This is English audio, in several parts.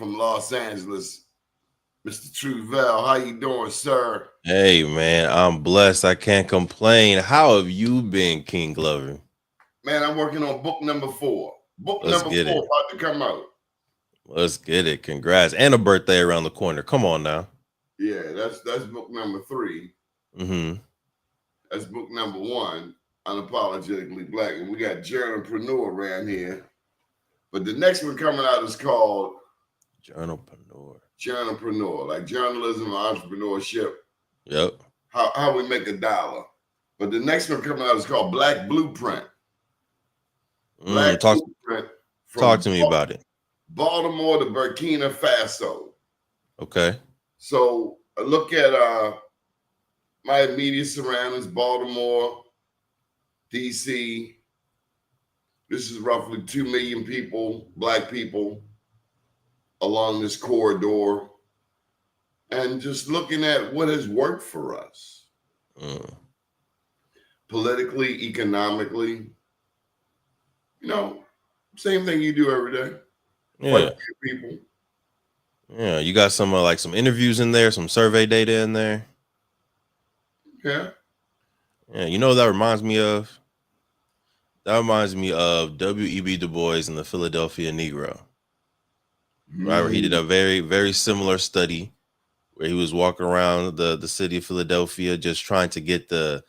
from Los Angeles, Mr. Truvel. How you doing, sir? Hey man, I'm blessed. I can't complain. How have you been, King Glover? Man, I'm working on book number 4. Book Let's number get 4 it. about to come out. Let's get it. Congrats. And a birthday around the corner. Come on now. Yeah, that's book number 3. Mm-hmm. That's book number 1, Unapologetically Black. And we got Journalpreneur around here. But the next one coming out is called Journalpreneur. Journalpreneur, like journalism and entrepreneurship, Yep. how we make a dollar. But the next one coming out is called Black Blueprint. Black Talk Blueprint talk from to me about it. Baltimore to Burkina Faso. Okay. So look at my immediate surroundings: Baltimore, DC. This is roughly 2 million people, black people, along this corridor, and just looking at what has worked for us Mm. politically, economically. You know, same thing you do every day. Fight Yeah. for your people. Yeah. You got some like some interviews in there, some survey data in there. Yeah. Yeah. You know what that reminds me of? That reminds me of W.E.B. Du Bois and the Philadelphia Negro, right? Where he did Mm, a very, very similar study where he was walking around the city of Philadelphia just trying to get the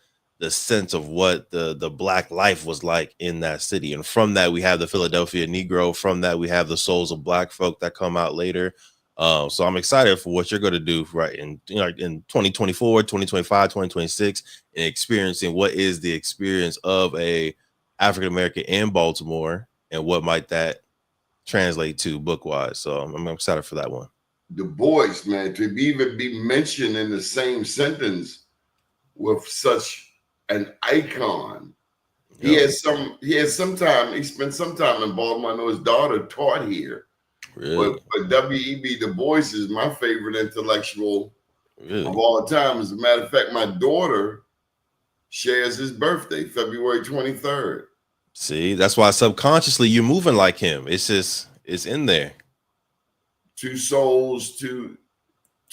sense of what the black life was like in that city. And from that we have the Philadelphia Negro. From that we have the Souls of Black Folk that come out later. So I'm excited for what you're going to do right in in 2024, 2025, 2026, and experiencing what is the experience of a African American in Baltimore and what might that translate to book wise. So I'm excited for that one. Du Bois, man, to even be mentioned in the same sentence with such an icon. He Yep. has some time. He spent some time in Baltimore. I know his daughter taught here. But Really? W.E.B. Du Bois is my favorite intellectual of Really? all time. As a matter of fact, my daughter shares his birthday, February 23rd. See, that's why subconsciously you're moving like him. It's just it's in there. Two souls, two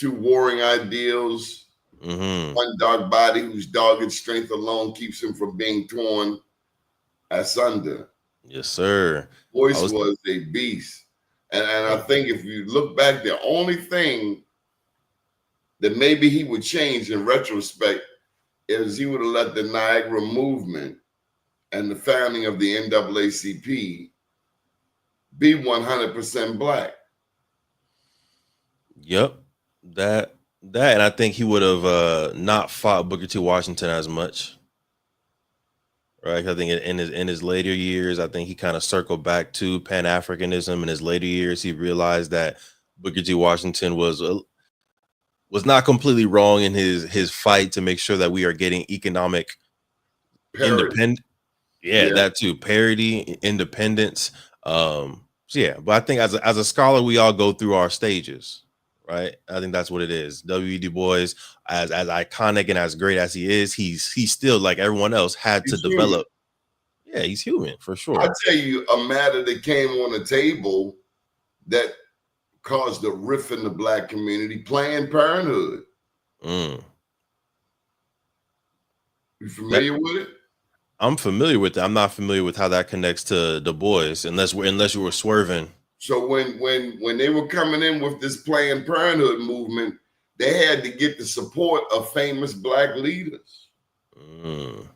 warring ideals, Mm-hmm. one dark body whose dogged strength alone keeps him from being torn asunder. Yes, sir. I Voice was was a beast. And I uh, think if you look back, the only thing that maybe he would change in retrospect is he would have let the Niagara movement and the founding of the NAACP be 100% black. yep. That that and I think he would have not fought Booker T. Washington as much. Right. I think in his later years, I think he kind of circled back to Pan Africanism. In his later years, he realized that Booker T. Washington was not completely wrong in his fight to make sure that we are getting economic Parody. independent. Yeah, Yeah. that too. Parity, independence. So yeah, but I think as a scholar, we all go through our stages, right? I think that's what it is. W. E. Du Bois, as iconic and as great as he is, he's still like everyone else had to He's human. develop. Yeah, he's human for I sure. tell you, a matter that came on the table that caused a rift in the black community: Planned Parenthood. Mm. You That familiar with it? I'm familiar with that. I'm not familiar with how that connects to Du Bois, unless you were swerving. So when they were coming in with this Planned Parenthood movement, they had to get the support of famous black leaders. Mm.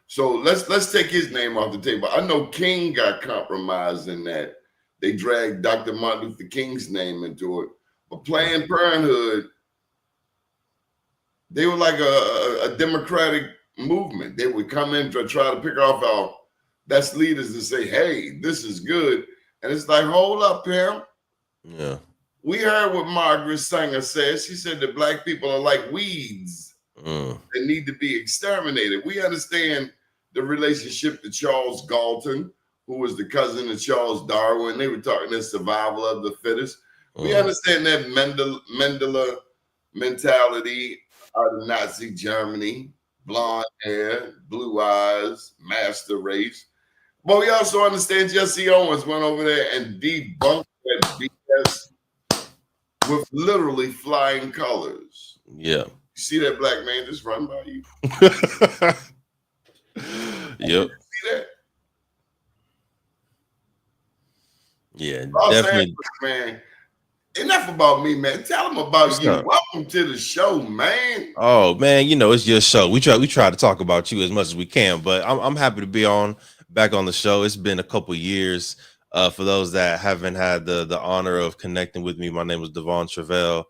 So let's take his name off the table. I know King got compromised in that they dragged Dr. Martin Luther King's name into it. But Right. Planned Parenthood, they were like a democratic movement. They would come in to try to pick off our best leaders and say, "Hey, this is good." And it's like, hold up, Pam. Yeah. We heard what Margaret Sanger said. She said that black people are like weeds Mm. that need to be exterminated. We understand the relationship to Charles Galton, who was the cousin of Charles Darwin. They were talking the survival of the fittest. We Mm. understand that Mendela mentality out of Nazi Germany: blonde hair, blue eyes, master race. But we also understand Jesse Owens went over there and debunked that BS with literally flying colors. Yeah. You see that black man just run by you? Yep. See that? Yeah, Los Angeles, definitely. man. Enough about me, man. Tell them about What's you. up? Welcome to the show, man. Oh man, you know it's your show. We try to talk about you as much as we can, but I'm happy to be back on the show. It's been a couple years. For those that haven't had the honor of connecting with me, my name is Devon Truvel,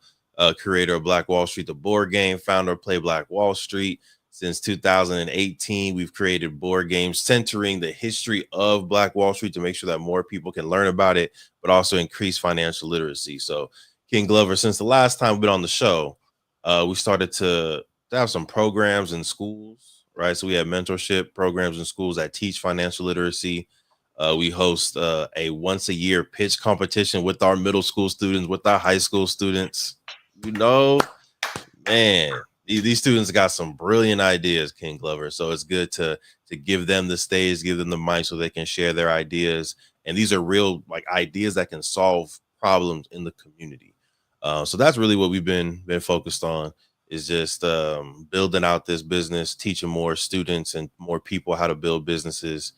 creator of Black Wall Street, the board game, founder of Play Black Wall Street. Since 2018, we've created board games centering the history of Black Wall Street to make sure that more people can learn about it, but also increase financial literacy. So, King Glover, since the last time we've been on the show, we started to have some programs in schools, right? So we have mentorship programs in schools that teach financial literacy. We host a once a year pitch competition with our middle school students, with our high school students. You know, man, these students got some brilliant ideas, King Glover. So it's good to give them the stage, give them the mic so they can share their ideas. And these are real like ideas that can solve problems in the community. So that's really what we've been focused on is just building out this business, teaching more students and more people how to build businesses.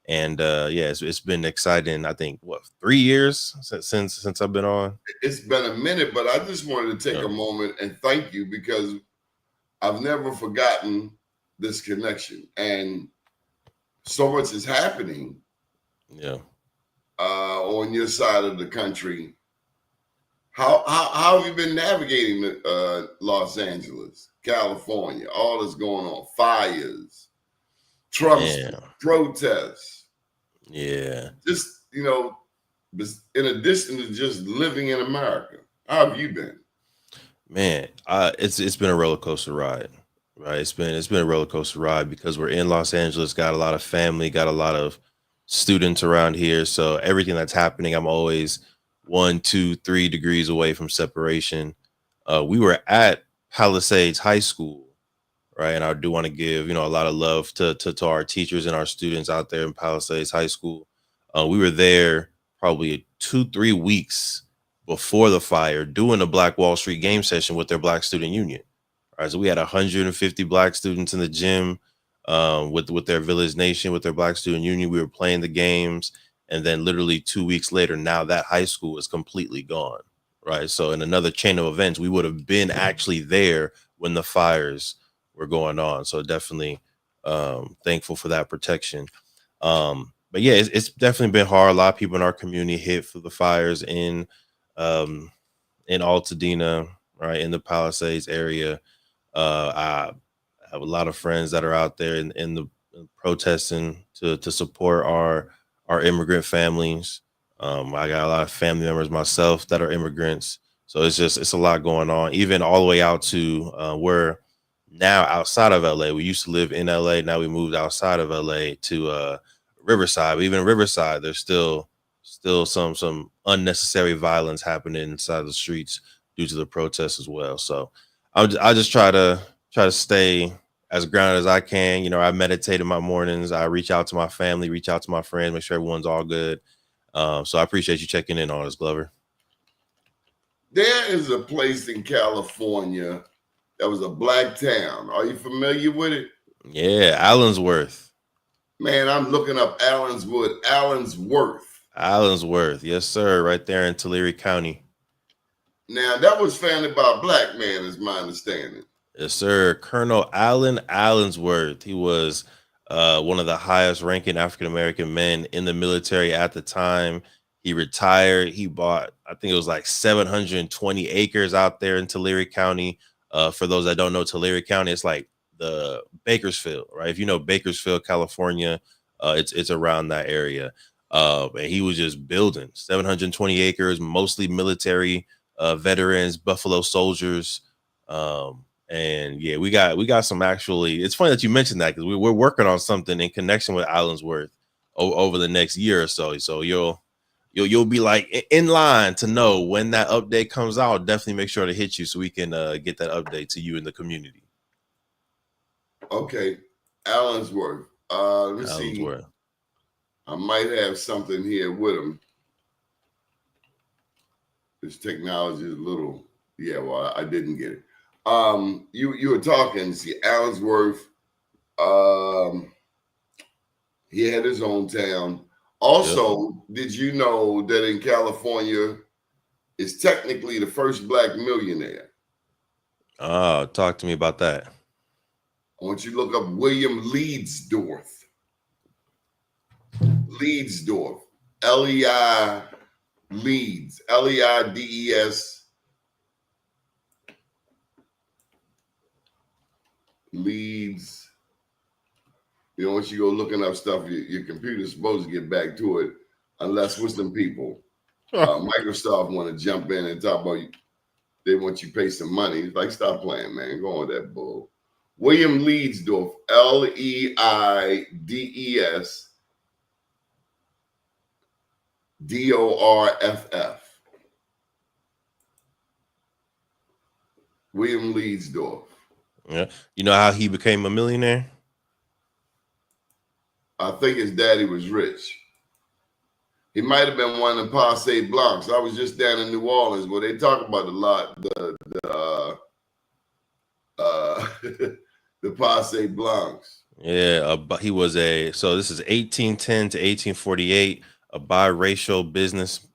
And yeah, it's been exciting. I think what 3 years since I've been on. It's been a minute, but I just wanted to take Yeah, a moment and thank you because I've never forgotten this connection. And so much is happening yeah. on your side of the country. How have you been navigating Los Angeles, California? All that's going on, fires, Trump's Yeah. protests. Yeah. Just in addition to just living in America, how have you been? Man, it's been a roller coaster ride, right? It's been a roller coaster ride because we're in Los Angeles, got a lot of family, got a lot of students around here. So everything that's happening, I'm always 1, 2, 3 degrees away from separation. We were at Palisades High School, right? And I do want to give a lot of love to our teachers and our students out there in Palisades High School. We were there probably 2, 3 weeks before the fire doing a Black Wall Street game session with their Black Student Union. All right, so we had 150 Black students in the gym with their Village Nation, with their Black Student Union. We were playing the games, and then literally 2 weeks later, now that high school is completely gone. Right, so in another chain of events, we would have been actually there when the fires were going on. So definitely thankful for that protection. But yeah, it's definitely been hard. A lot of people in our community hit for the fires um, in Altadena, right in the Palisades area. I have a lot of friends that are out there in the protesting to support our immigrant families. I got a lot of family members myself that are immigrants, so it's a lot going on. Even all the way out to where now outside of LA. We used to live in LA. Now we moved outside of LA to Riverside. But even in Riverside, there's still some unnecessary violence happening inside the streets due to the protests as well. So I just try to stay as grounded as I can. I meditate in my mornings. I reach out to my family, reach out to my friends, make sure everyone's all good. So I appreciate you checking in on us, Glover. There is a place in California that was a black town. Are you familiar with it? Yeah, Allensworth. Man, I'm looking up Allensworth. Allensworth, yes, sir, right there in Tulare County. Now, that was founded by a black man, is my understanding. Yes, sir. Colonel Allen Allensworth. He was one of the highest ranking African American men in the military at the time. He retired. He bought, I think it was like 720 acres out there in Tulare County. For those that don't know, Tulare County, it's like the Bakersfield, right? If you know Bakersfield, California, it's around that area. And he was just building 720 acres, mostly military veterans, Buffalo soldiers. And yeah, we got some actually. It's funny that you mentioned that because we're working on something in connection with Allensworth over the next year or so. So you'll be like in line to know when that update comes out. Definitely make sure to hit you so we can get that update to you in the community. Okay, Allensworth. Let me see. Allensworth. I might have something here with him. This technology is a little, yeah. Well, I didn't get it. You were talking. See, Allensworth. He had his own town. Yep. Also, did you know that in California is technically the first black millionaire? Oh, talk to me about that. I want you to look up William Leedsdorf. Leedsdorf. Lei Leeds. Leides. Leeds. You know, once you go looking up stuff, your computer's supposed to get back to it, unless with some people. Microsoft want to jump in and talk about they want you to pay some money. It's like, stop playing, man. Go on that bull. William Leedsdorf, Leedsdorff. William Leedsdorf. Yeah. You know how he became a millionaire? I think his daddy was rich. He might have been one of the Passe Blancs. I was just down in New Orleans where they talk about a lot the Passe Blancs. Yeah, but he was so this is 1810 to 1848, a biracial business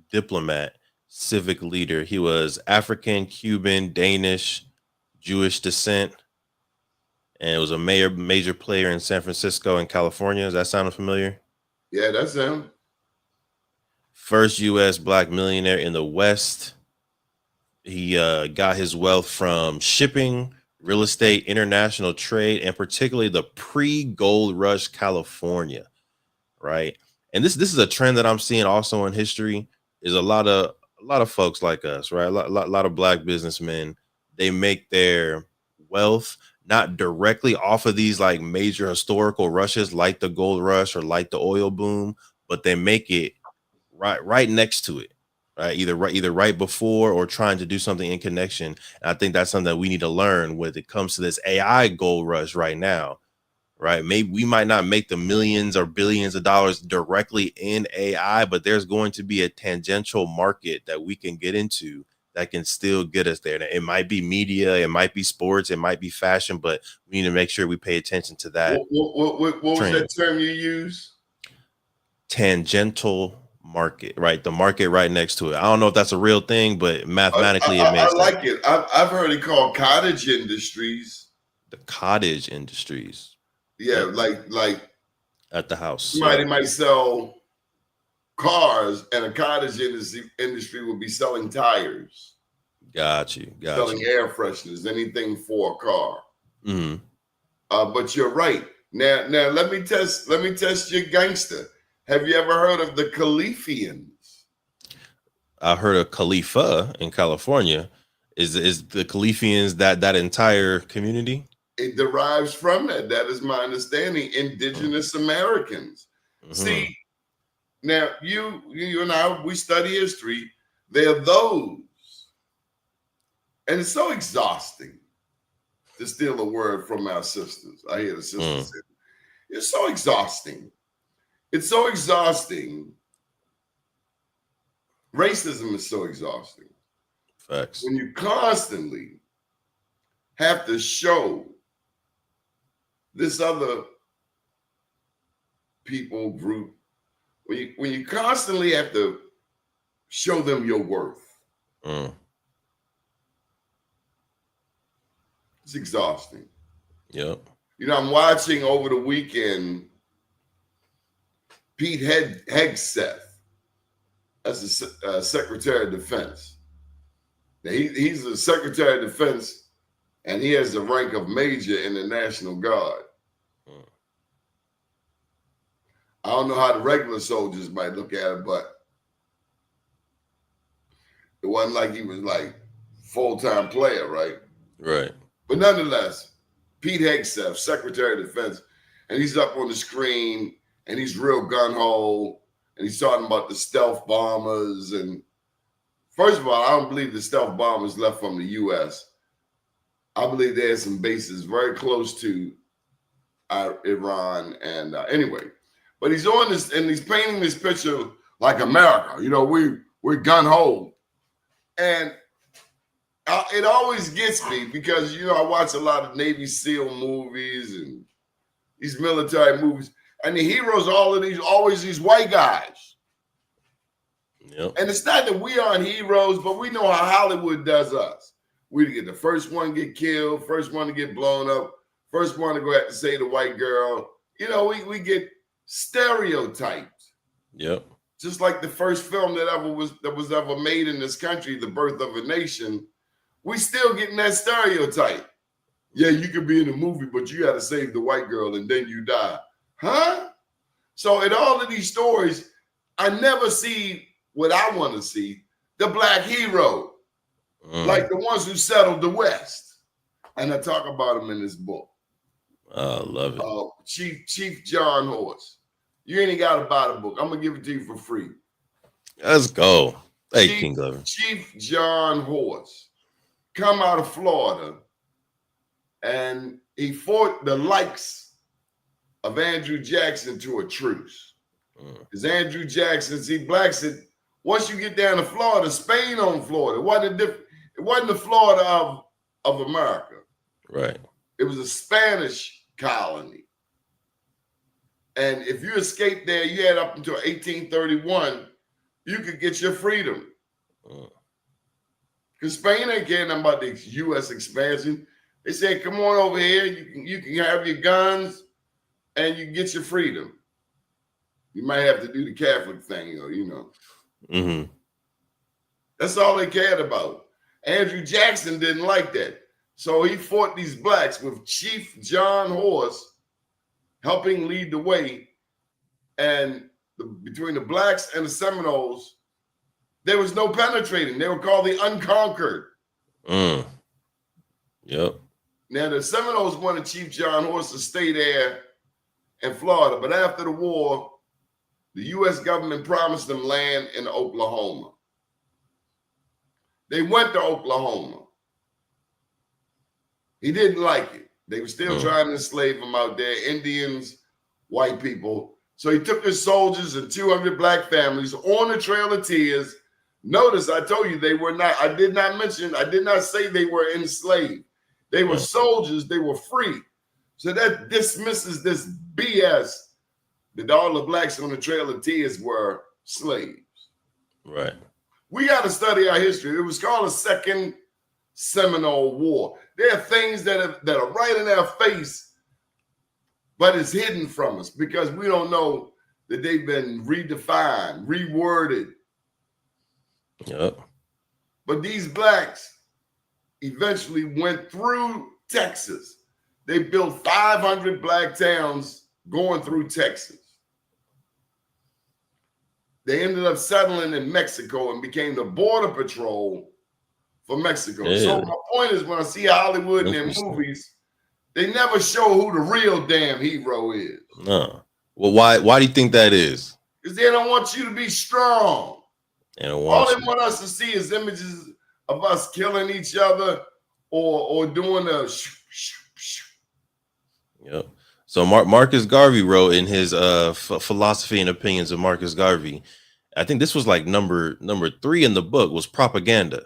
diplomat, civic leader. He was African, Cuban, Danish, Jewish descent, and was a major player in San Francisco and California. Does that sound familiar? Yeah, that's him. First U.S. black millionaire in the West. He got his wealth from shipping, real estate, international trade, and particularly the pre-gold rush California, right? And this is a trend that I'm seeing also in history. Is a lot of folks like us, right? A lot of black businessmen. They make their wealth not directly off of these like major historical rushes, like the gold rush or like the oil boom, but they make it right next to it, right? Either right before or trying to do something in connection. And I think that's something that we need to learn when it comes to this AI gold rush right now, right? Maybe we might not make the millions or billions of dollars directly in AI, but there's going to be a tangential market that we can get into that can still get us there. It might be media, it might be sports, it might be fashion, but we need to make sure we pay attention to that What was trend. that term you use? Tangential market, right? The market right next to it. I don't know if that's a real thing, but mathematically it I makes sense. like it. I've heard it called cottage industries. The cottage industries. Yeah, Yep. like At the house. somebody Yep. might sell cars, and a cottage industry would be selling tires, Got you. selling air fresheners, anything for a car. Mm-hmm. But you're right. Now let me test your gangster. Have you ever heard of the Khalifians? I heard of Khalifa in California. Is the Khalifians that entire community? It derives from that. That is my understanding. Indigenous Americans. Mm-hmm. See, now you and I, we study history. There are those, and it's so exhausting to steal a word from our sisters. I hear the sisters say, it's so exhausting. It's so exhausting. Racism is so exhausting. Facts. When you constantly have to show this other people group, when you constantly have to show them your worth, it's exhausting. Yep. You know, I'm watching over the weekend Pete Hegseth as the Secretary of Defense. Now, he's the Secretary of Defense, and he has the rank of Major in the National Guard. I don't know how the regular soldiers might look at it, but it wasn't like he was like full-time player, right? Right. But nonetheless, Pete Hegseth, Secretary of Defense, and he's up on the screen, and he's real gun-ho, and he's talking about the stealth bombers. And first of all, I don't believe the stealth bombers left from the U.S. I believe they had some bases very close to Iran. And anyway, But he's on this and he's painting this picture like America. You know, we're gun ho, and it always gets me because I watch a lot of Navy SEAL movies and these military movies, and the heroes always these white guys. Yep. And it's not that we aren't heroes, but we know how Hollywood does us. We get the first one get killed, first one to get blown up, first one to go out to say the white girl. We get stereotyped. Yep. Just like the first film that was ever made in this country, The Birth of a Nation, we still getting that stereotype. Yeah, you could be in a movie, but you got to save the white girl and then you die. Huh? So in all of these stories, I never see what I want to see, the black hero, like the ones who settled the West. And I talk about them in this book. I love it. Chief John Horse. You ain't got to buy the book. I'm going to give it to you for free. Let's go. Hey, King Glover. Chief John Horse. Come out of Florida. And he fought the likes of Andrew Jackson to a truce. Because Andrew Jackson, blacks said, once you get down to Florida, Spain owned Florida. It wasn't the Florida of America. Right. It was a Spanish colony. And if you escaped there, you had up until 1831, you could get your freedom. Because Spain ain't caring about the U.S. expansion. They said, come on over here. You can have your guns and you can get your freedom. You might have to do the Catholic thing, Mm-hmm. That's all they cared about. Andrew Jackson didn't like that. So he fought these blacks with Chief John Horse helping lead the way. And between the blacks and the Seminoles, there was no penetrating. They were called the unconquered. Yep. Now, the Seminoles wanted Chief John Horse to stay there in Florida. But after the war, the U.S. government promised them land in Oklahoma. They went to Oklahoma. He didn't like it. They were still trying to enslave him out there, Indians, white people. So he took his soldiers and 200 black families on the Trail of Tears. Notice I told you they were not, I did not say they were enslaved. They were soldiers, they were free. So that dismisses this BS that all the blacks on the Trail of Tears were slaves. Right. We got to study our history. It was called a Second Seminole War. There are things that are right in our face, but it's hidden from us because we don't know that they've been redefined, reworded. Yep. But these blacks eventually went through Texas. They built 500 black towns going through Texas. They ended up settling in Mexico and became the border patrol for Mexico. Yeah. So my point is, when I see Hollywood in their movies, they never show who the real damn hero is. No. Well, why do you think that is? Because they don't want you to be strong. All they want us to see is images of us killing each other or doing a Yep. So Marcus Garvey wrote in his Philosophy and Opinions of Marcus Garvey, I think this was like number 3 in the book, was propaganda,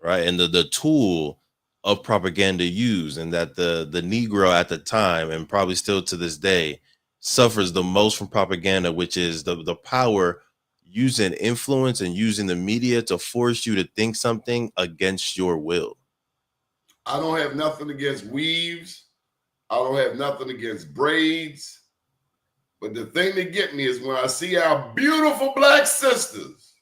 right? And the tool of propaganda used, and that the Negro at the time, and probably still to this day, suffers the most from propaganda, which is the power using influence and using the media to force you to think something against your will. I don't have nothing against weaves. I don't have nothing against braids. But the thing that get me is when I see our beautiful black sisters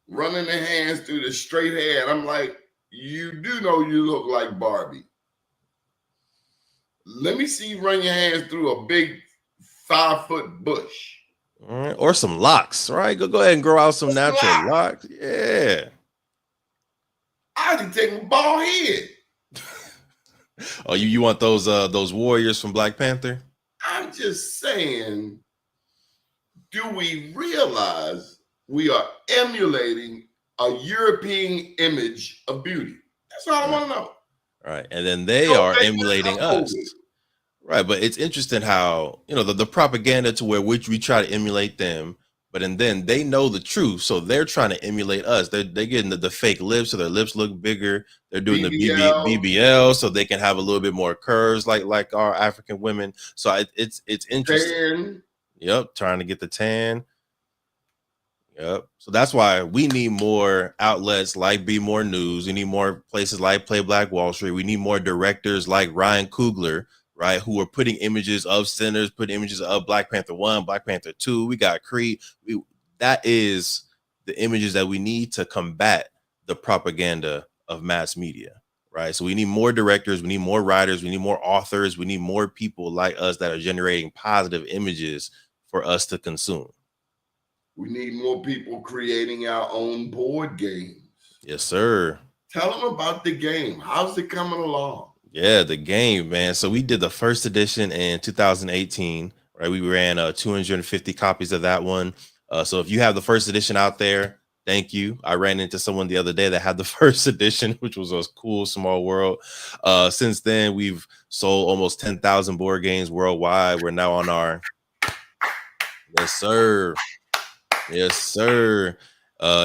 running their hands through the straight hair, and I'm like, you do know you look like Barbie. Let me see you run your hands through a big 5-foot bush. Or some locks, right? Go ahead and grow out some natural locks. Yeah. I can take a bald head. Oh, you want those warriors from Black Panther? I'm just saying, do we realize we are emulating a European image of beauty? That's all I want to know. Right. And then they are emulating us. Right, but it's interesting how the propaganda to where which we try to emulate them, but and then they know the truth, so they're trying to emulate us. They're getting the fake lips, so their lips look bigger. They're doing the BBL, BBL, so they can have a little bit more curves, like our African women. So it's interesting. tan. Yep, trying to get the tan. Yep. So that's why we need more outlets like Be More News. We need more places like Play Black Wall Street. We need more directors like Ryan Coogler, right, who are putting images of sinners, putting images of Black Panther 1, Black Panther 2. We got Creed. That is the images that we need to combat the propaganda of mass media, right? So we need more directors, we need more writers, we need more authors, we need more people like us that are generating positive images for us to consume. We need more people creating our own board games. Yes, sir. Tell them about the game. How's it coming along? Yeah, the game, man. So we did the first edition in 2018, right? We ran 250 copies of that one. So if you have the first edition out there, thank you. I ran into someone the other day that had the first edition, which was a cool small world. Since then, we've sold almost 10,000 board games worldwide. We're now on our yes, sir. Yes, sir.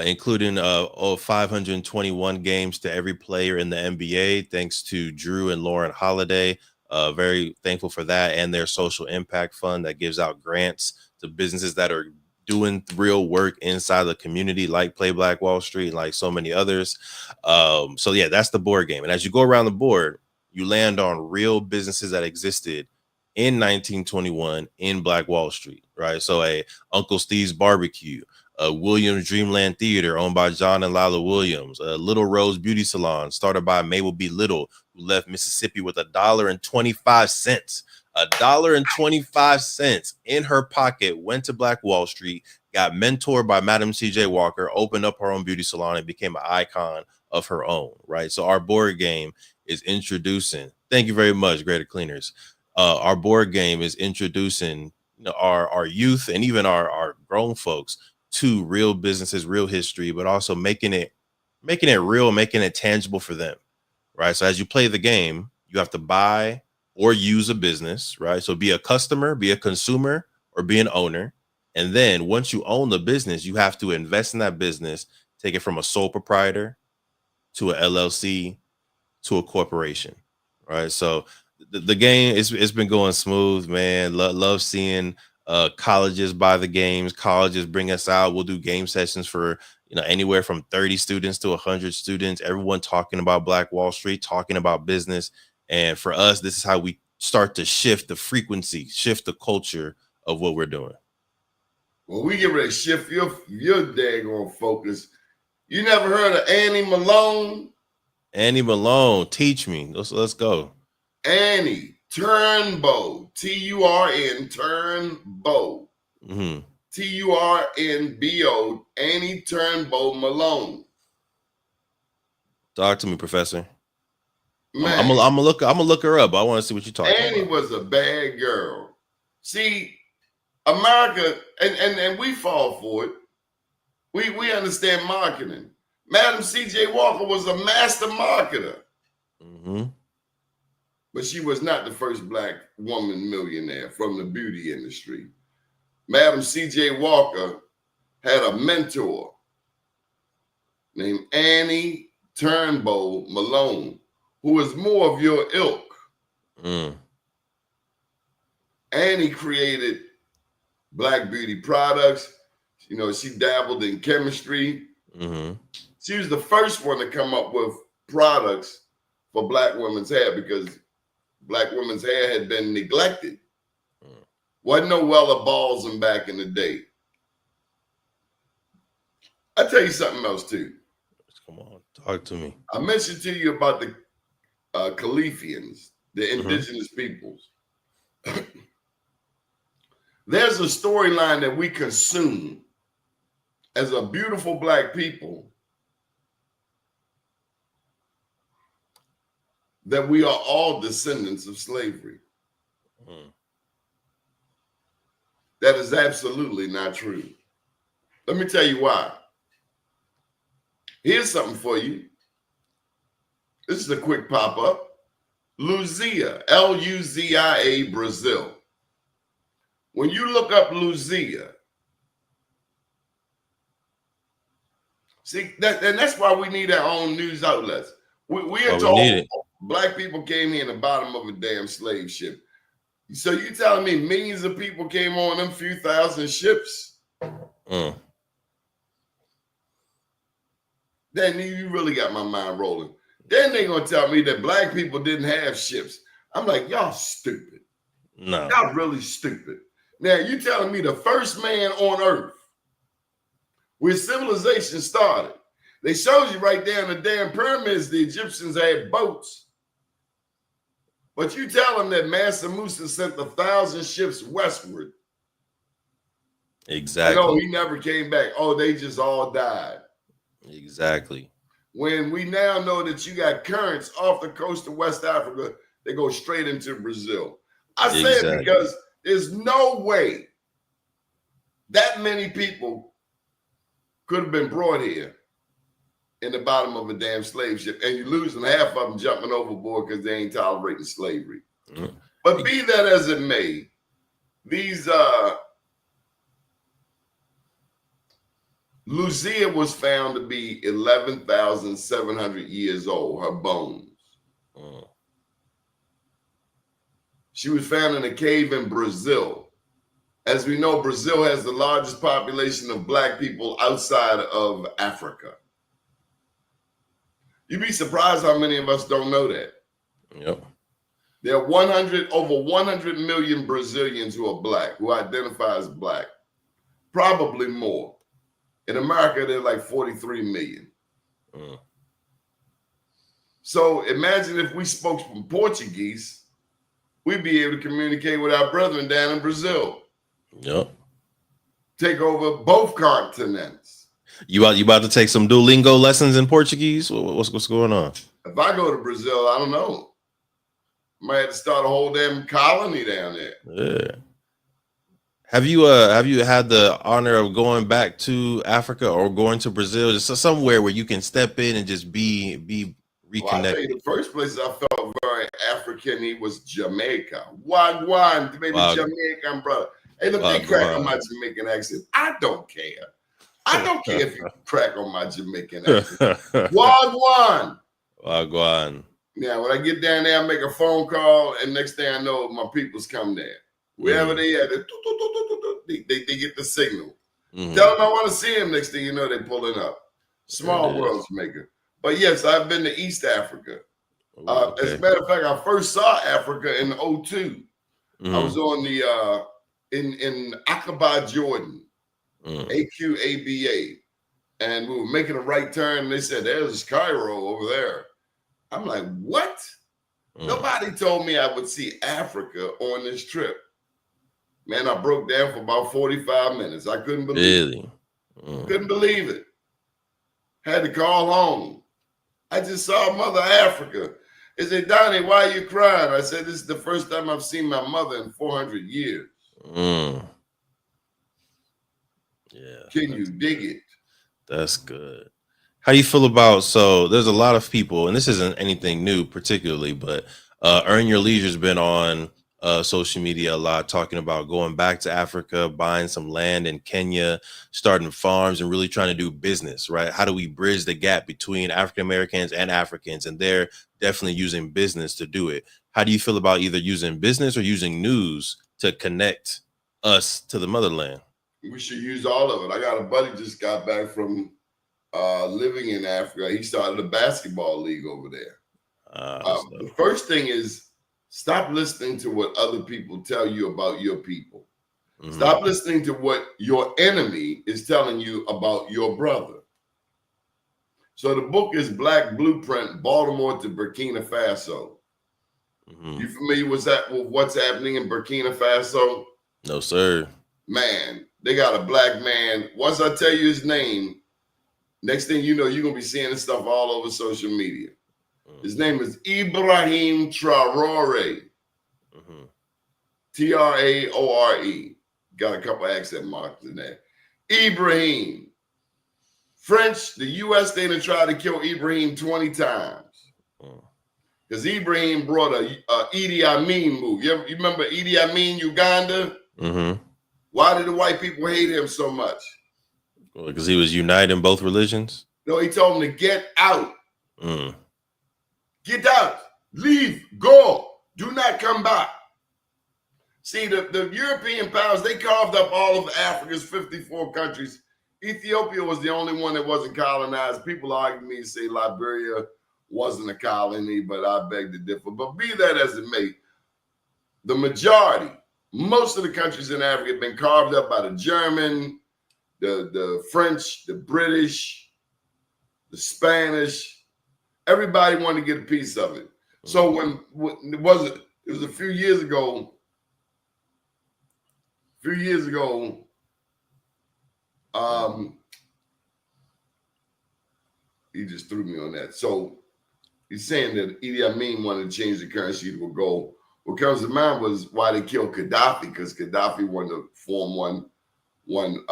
Including 521 games to every player in the NBA, thanks to Drew and Lauren Holiday. Very thankful for that and their social impact fund that gives out grants to businesses that are doing real work inside the community, like Play Black Wall Street, like so many others. So yeah, that's the board game. And as you go around the board, you land on real businesses that existed in 1921 in Black Wall Street, right? So a Uncle Steve's Barbecue, Williams Dreamland Theater, owned by John and Lila Williams, Little Rose Beauty Salon, started by Mabel B. Little, who left Mississippi with $1.25. $1.25 in her pocket, went to Black Wall Street, got mentored by Madam C.J. Walker, opened up her own beauty salon, and became an icon of her own, right? So our board game is introducing, thank you very much, Greater Cleaners. Our board game is introducing our youth and even our grown folks to real businesses, real history, but also making it real, making it tangible for them, right? So as you play the game, you have to buy or use a business, right? So be a customer, be a consumer, or be an owner. And then once you own the business, you have to invest in that business, take it from a sole proprietor to a LLC to a corporation, right? So the game it's been going smooth, man. Love seeing colleges buy the games, colleges bring us out. We'll do game sessions for anywhere from 30 students to 100 students, everyone talking about Black Wall Street, talking about business. And for us, this is how we start to shift the frequency, shift the culture of what we're doing. Well, we get ready to shift your daggone focus. You never heard of Annie Malone? Annie Malone, teach me. Let's go. Annie Turnbow, Turn Turnbow, Mm-hmm. Turnbo, Annie Turnbow Malone. Talk to me, Professor. I'm Man, gonna look her up. I want to see what you're talking Annie about. was a bad girl. See, America, and we fall for it. We understand marketing. Madam C.J. Walker was a master marketer, Mm-hmm. but she was not the first black woman millionaire from the beauty industry. Madam C.J. Walker had a mentor named Annie Turnbow Malone, who was more of your ilk. Mm. Annie created black beauty products. She dabbled in chemistry. Mm-hmm. She was the first one to come up with products for black women's hair because black women's hair had been neglected. Mm. Wasn't no Weller Balsam back in the day. I tell you something else too. Come on, talk to me. I mentioned to you about the Califians, the Mm-hmm. indigenous peoples. There's a storyline that we consume as a beautiful black people that we are all descendants of slavery. Mm. That is absolutely not true. Let me tell you why. Here's something for you. This is a quick pop-up. Luzia, Luzia, Brazil. When you look up Luzia, see that, and that's why we need our own news outlets. We are Well, we need told it. black people came here in the bottom of a damn slave ship. So you telling me millions of people came on them few thousand ships? Mm. Then you really got my mind rolling. Then they gonna tell me that black people didn't have ships. I'm like, y'all stupid. No. Y'all really stupid. Now you telling me the first man on earth, where civilization started, they showed you right there in the damn pyramids, the Egyptians had boats. But you tell them that Mansa Musa sent 1,000 ships westward. Exactly. No, he never came back. Oh, they just all died. Exactly. When we now know that you got currents off the coast of West Africa, they go straight into Brazil. I say it because there's no way that many people could have been brought here in the bottom of a damn slave ship, and you're losing half of them jumping overboard because they ain't tolerating slavery. Mm. But be that as it may, these Lucia was found to be 11,700 years old, her bones. Mm. She was found in a cave in Brazil. As we know, Brazil has the largest population of black people outside of Africa. You'd be surprised how many of us don't know that. Yep. There are over 100 million Brazilians who are black, who identify as black. Probably more. In America, they're like 43 million. Mm. So imagine if we spoke from Portuguese, we'd be able to communicate with our brethren down in Brazil. Yep. Take over both continents. You about to take some Duolingo lessons in Portuguese? What's going on? If I go to Brazil, I don't know. Might have to start a whole damn colony down there. Yeah. Have you had the honor of going back to Africa or going to Brazil, just somewhere where you can step in and just be reconnected? Well, I tell you, the first place I felt very African-y was Jamaica. Wagwan, baby, Jamaican brother. Hey, look, they crack on my Jamaican accent. I don't care. I don't care if you crack on my Jamaican accent. Wagwan. Wagwan. Now, when I get down there, I make a phone call, and next thing I know, my people's come there. Wherever they at, they get the signal. Mm-hmm. Tell them I want to see them. Next thing you know, they're pulling up. Small world, Jamaica. But yes, I've been to East Africa. Okay. As a matter of fact, I first saw Africa in 2002. Mm-hmm. I was on the in Aqaba, Jordan. AQABA, and we were making a right turn, and they said, there's Cairo over there. I'm like, what? Nobody told me I would see Africa on this trip. Man, I broke down for about 45 minutes. I couldn't believe it. Couldn't believe it. Had to call home. I just saw Mother Africa. They said, Donnie, why are you crying? I said, this is the first time I've seen my mother in 400 years. Yeah. Can you dig it? That's good. How do you feel about, so there's a lot of people, and this isn't anything new particularly, but Earn Your Leisure's been on social media a lot, talking about going back to Africa, buying some land in Kenya, starting farms, and really trying to do business, right? How do we bridge the gap between African Americans and Africans? And they're definitely using business to do it. How do you feel about either using business or using news to connect us to the motherland? We should use all of it. I got a buddy just got back from living in Africa. He started a basketball league over there. The first thing is stop listening to what other people tell you about your people. Mm-hmm. Stop listening to what your enemy is telling you about your brother. So the book is Black Blueprint, Baltimore to Burkina Faso. Mm-hmm. You familiar with what's happening in Burkina Faso? No, sir. Man, they got a black man. Once I tell you his name, next thing you know, you're going to be seeing this stuff all over social media. Mm-hmm. His name is Ibrahim Traore. Mm-hmm. Traore. Got a couple accent marks in there. Ibrahim. French, the U.S., they done tried to kill Ibrahim 20 times. Mm-hmm. because Ibrahim brought a Idi Amin move. You remember Idi Amin, Uganda? Mm-hmm. Why did the white people hate him so much? Because he was uniting both religions. No, he told them to get out. Mm. Get out. Leave. Go. Do not come back. See, the European powers, they carved up all of Africa's 54 countries. Ethiopia was the only one that wasn't colonized. People argue me and say Liberia wasn't a colony, but I beg to differ. But be that as it may, the majority, most of the countries in Africa have been carved up by the German, the French, the British, the Spanish. Everybody wanted to get a piece of it. So when it was a few years ago, he just threw me on that. So he's saying that Idi Amin wanted to change the currency to a gold. What comes to mind was why they killed Gaddafi, because Gaddafi wanted to form one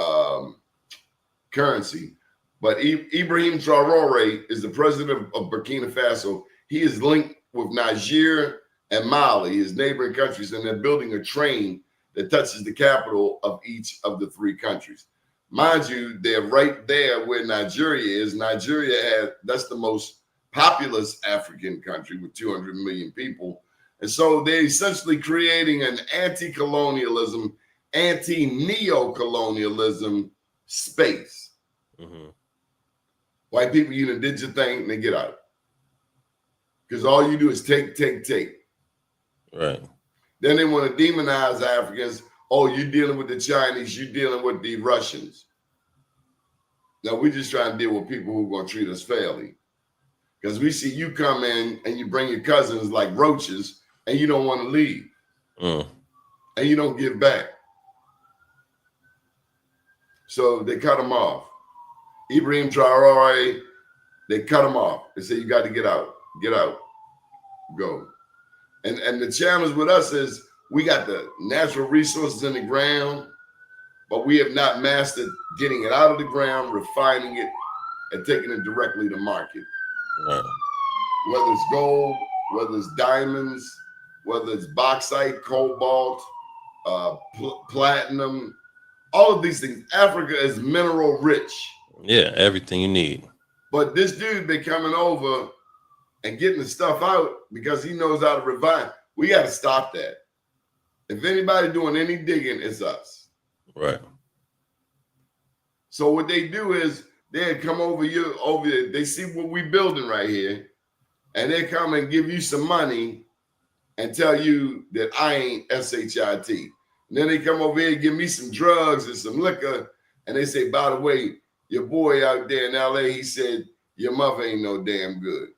currency. But Ibrahim Traore is the president of Burkina Faso. He is linked with Niger and Mali, his neighboring countries, and they're building a train that touches the capital of each of the three countries. Mind you, they're right there where Nigeria is. That's the most populous African country with 200 million people. And so they're essentially creating an anti-colonialism, anti-neo-colonialism space. Mm-hmm. White people, you did your thing and they get out. Because all you do is take. Right. Then they want to demonize Africans. Oh, you're dealing with the Chinese, you're dealing with the Russians. Now, we're just trying to deal with people who are going to treat us fairly. Because we see you come in and you bring your cousins like roaches and you don't want to leave. And you don't give back. So they cut them off. Ibrahim Traore, they cut him off. They say, you got to get out, go. And the challenge with us is we got the natural resources in the ground, but we have not mastered getting it out of the ground, refining it, and taking it directly to market. Right. Whether it's gold, whether it's diamonds, whether it's bauxite, cobalt, platinum, all of these things. Africa is mineral rich. Yeah, everything you need. But this dude been coming over and getting the stuff out because he knows how to refine. We got to stop that. If anybody doing any digging, it's us. Right. So what they do is they come over there. They see what we building right here, and they come and give you some money and tell you that I ain't SHIT. And then they come over here and give me some drugs and some liquor, and they say, by the way, your boy out there in LA, he said your mother ain't no damn good.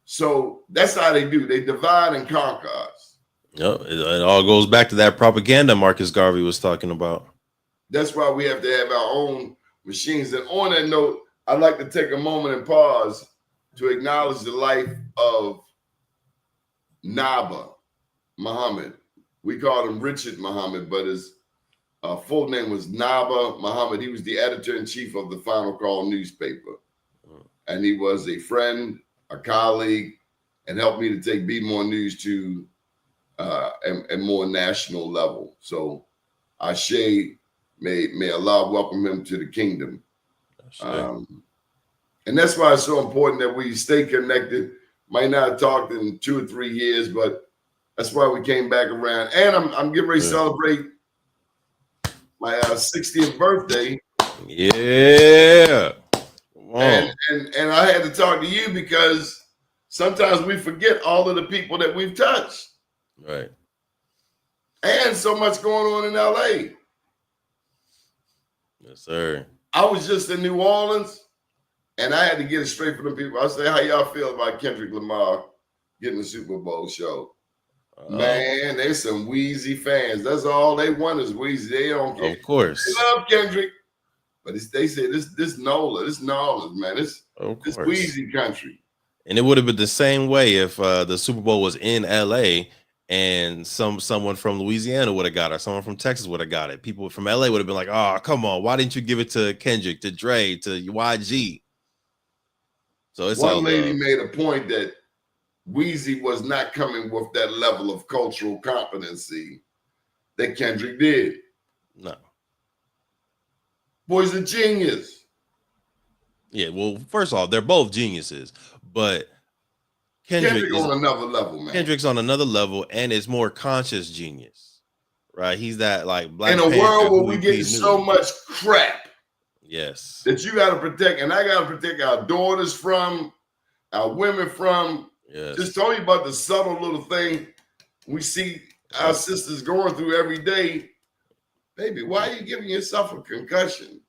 So that's how they do. They divide and conquer us. Yep, it all goes back to that propaganda Marcus Garvey was talking about. That's why we have to have our own machines. And on that note, I'd like to take a moment and pause to acknowledge the life of Naba Muhammad. We called him Richard Muhammad, but his full name was Naba Muhammad. He was the editor-in-chief of the Final Call newspaper. And he was a friend, a colleague, and helped me to take Be More News to a more national level. So Ashe, may Allah welcome him to the kingdom. And that's why it's so important that we stay connected. Might not have talked in 2 or 3 years, but that's why we came back around. And I'm getting ready to celebrate my 60th birthday. Yeah. And I had to talk to you because sometimes we forget all of the people that we've touched. Right. And so much going on in LA. Yes, sir. I was just in New Orleans and I had to get it straight from the people. I said, how y'all feel about Kendrick Lamar getting the Super Bowl show? Man, there's some Wheezy fans. That's all they want is Wheezy. They don't care. Of course. They love Kendrick. But they say this Nola, man. This Wheezy country. And it would have been the same way if the Super Bowl was in LA and someone from Louisiana would have got it, someone from Texas would have got it. People from LA would have been like, oh, come on, why didn't you give it to Kendrick, to Dre, to YG? So it's One lady made a point that Weezy was not coming with that level of cultural competency that Kendrick did. No. Boy's a genius. Yeah, well, first of all, they're both geniuses, but Kendrick on another level, man. Kendrick's on another level, and it's more conscious genius, right? He's that like Black in a Panther world where who we get so much crap. Yes. That you got to protect, and I got to protect our daughters from, our women from. Yes. Just tell you about the subtle little thing we see our sisters going through every day. Baby, why are you giving yourself a concussion?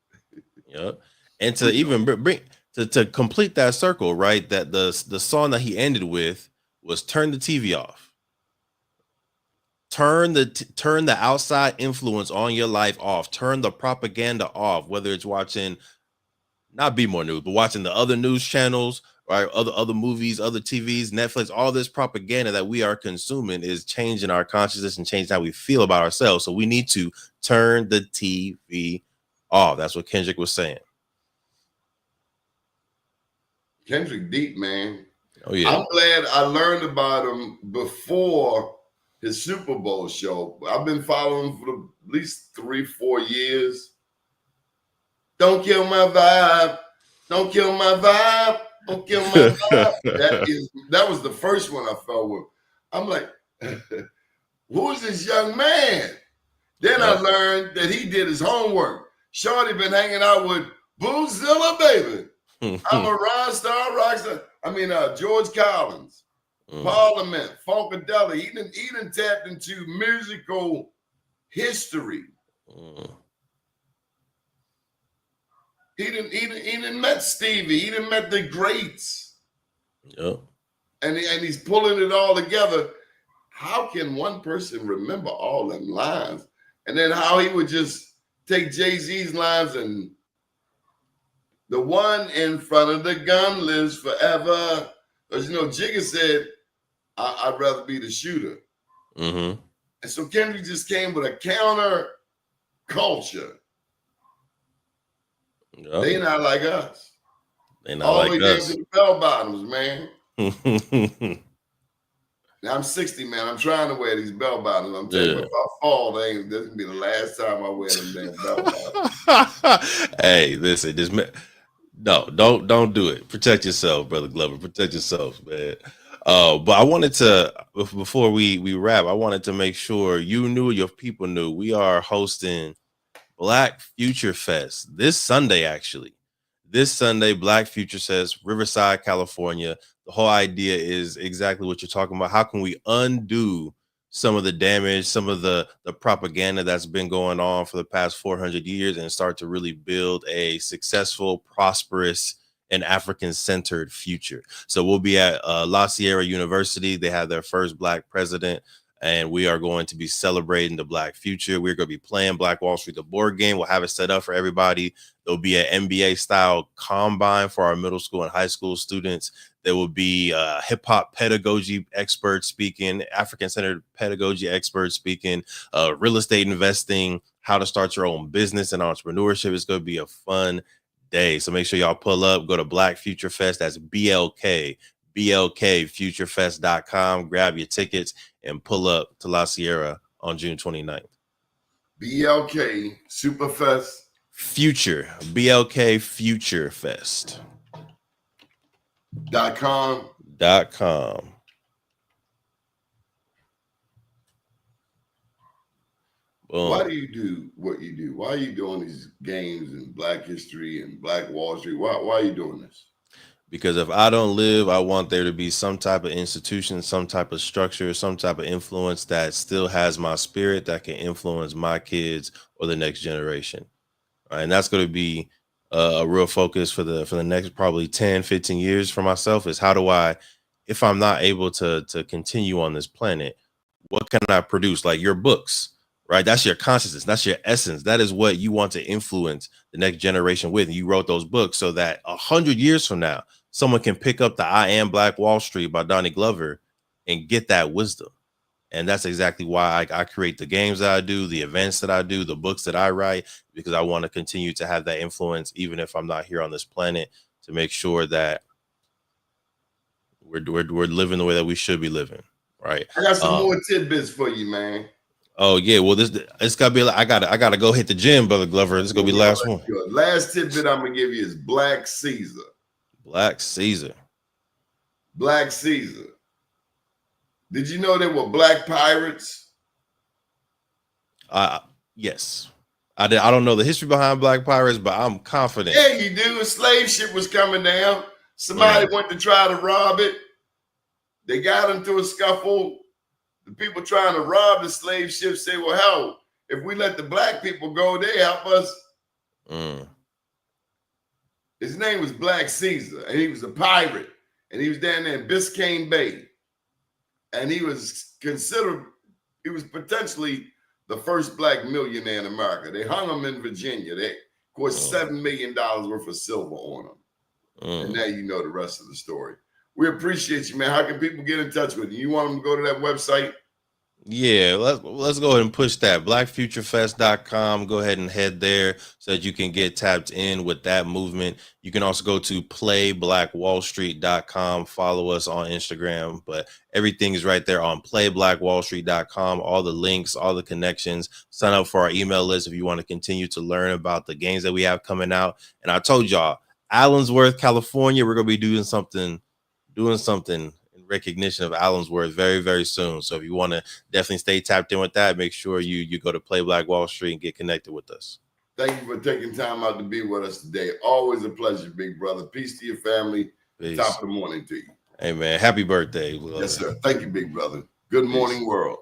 Yep. And to even bring to complete that circle, right? That the song that he ended with was "Turn the TV Off." Turn the outside influence on your life off. Turn the propaganda off. Whether it's watching, not Be More News, but watching the other news channels, right? Other movies, other TVs, Netflix, all this propaganda that we are consuming is changing our consciousness and changing how we feel about ourselves. So we need to turn the TV off. That's what Kendrick was saying. Kendrick deep, man. Oh yeah. I'm glad I learned about him before his Super Bowl show. I've been following him for at least 3-4 years. Don't kill my vibe. Don't kill my vibe. Don't kill my vibe. That was the first one I fell with. I'm like, who is this young man? Then I learned that he did his homework. Shorty been hanging out with Boozilla, baby. I'm a rock star. I mean, George Collins, Parliament, Funkadelic. He done tapped into musical history. He didn't met Stevie. He didn't met the greats. Yep. And he's pulling it all together. How can one person remember all them lines? And then how he would just take Jay-Z's lines and the one in front of the gun lives forever. Because, Jigga said, I'd rather be the shooter. Mm-hmm. And so Kendrick just came with a counter culture. Yep. They not like us. They not all like us. Down to the bell bottoms, man. Now I'm 60, man. I'm trying to wear these bell bottoms. I'm telling you, if I fall, this is gonna be the last time I wear them damn bell bottoms. Hey, listen, don't do it. Protect yourself, brother Glover. Protect yourself, man. But I wanted to, before we wrap, I wanted to make sure you knew, your people knew, we are hosting Black Future Fest this Sunday, actually. This Sunday, Black Future Fest, Riverside, California. The whole idea is exactly what you're talking about. How can we undo some of the damage, some of the propaganda that's been going on for the past 400 years and start to really build a successful, prosperous, and African-centered future? So we'll be at La Sierra University. They have their first Black president, and we are going to be celebrating the Black future. We're going to be playing Black Wall Street, the board game. We'll have it set up for everybody. There'll be an NBA-style combine for our middle school and high school students. There will be hip-hop pedagogy experts speaking, African-centered pedagogy experts speaking, real estate investing, how to start your own business and entrepreneurship. It's going to be a fun day. So make sure y'all pull up, go to Black Future Fest. That's BLKfuturefest.com. Grab your tickets and pull up to La Sierra on June 29th. BLK Superfest. Future. BLK Future Fest. .com. Boom. Why do you do what you do? Why are you doing these games and Black history and Black Wall Street? Why are you doing this? Because if I don't live, I want there to be some type of institution, some type of structure, some type of influence that still has my spirit that can influence my kids or the next generation. Right? And that's going to be a real focus for the next probably 10, 15 years for myself, is how do I, if I'm not able to continue on this planet, what can I produce? Like your books, right? That's your consciousness. That's your essence. That is what you want to influence the next generation with. And you wrote those books so that 100 years from now, someone can pick up the I Am Black Wall Street by Donnie Glover and get that wisdom. And that's exactly why I create the games that I do, the events that I do, the books that I write, because I want to continue to have that influence, even if I'm not here on this planet, to make sure that We're living the way that we should be living, right? I got some Um, more tidbits for you, man. oh yeah, well this it's gotta be like I gotta go hit the gym, brother Glover. This is gonna Well, be the well, last one. good. Last tidbit I'm gonna give you is Black Caesar. Black Caesar. Black Caesar. Did you know there were black pirates? Uh yes. I don't know the history behind black pirates, but I'm confident. Yeah, you do. A slave ship was coming down. Somebody Mm, went to try to rob it. They got into a scuffle. The people trying to rob the slave ship say, well, hell, if we let the black people go, they help us. mm, His name was Black Caesar, and he was a pirate. And he was down there in Biscayne Bay. And he was potentially the first black millionaire in America. They hung him in Virginia. They, of course, mm, $7 million worth of silver on him. And mm. now you know the rest of the story. We appreciate you, man. How can people get in touch with you? You want them to go to that website? Yeah, let's go ahead and push that. Blackfuturefest.com. Go ahead and head there so that you can get tapped in with that movement. You can also go to playblackwallstreet.com. Follow us on Instagram, but everything is right there on playblackwallstreet.com. All the links, all the connections. Sign up for our email list if you want to continue to learn about the games that we have coming out. And I told y'all, Allensworth, California, we're gonna be doing something in recognition of Allensworth very, very soon. So if you want to definitely stay tapped in with that, make sure you go to Play Black Wall Street and get connected with us. Thank you for taking time out to be with us today. Always a pleasure, big brother. Peace to your family. Peace. Top of the morning to you. Hey man, happy birthday. Yes, sir. Thank you, big brother. Good morning, world.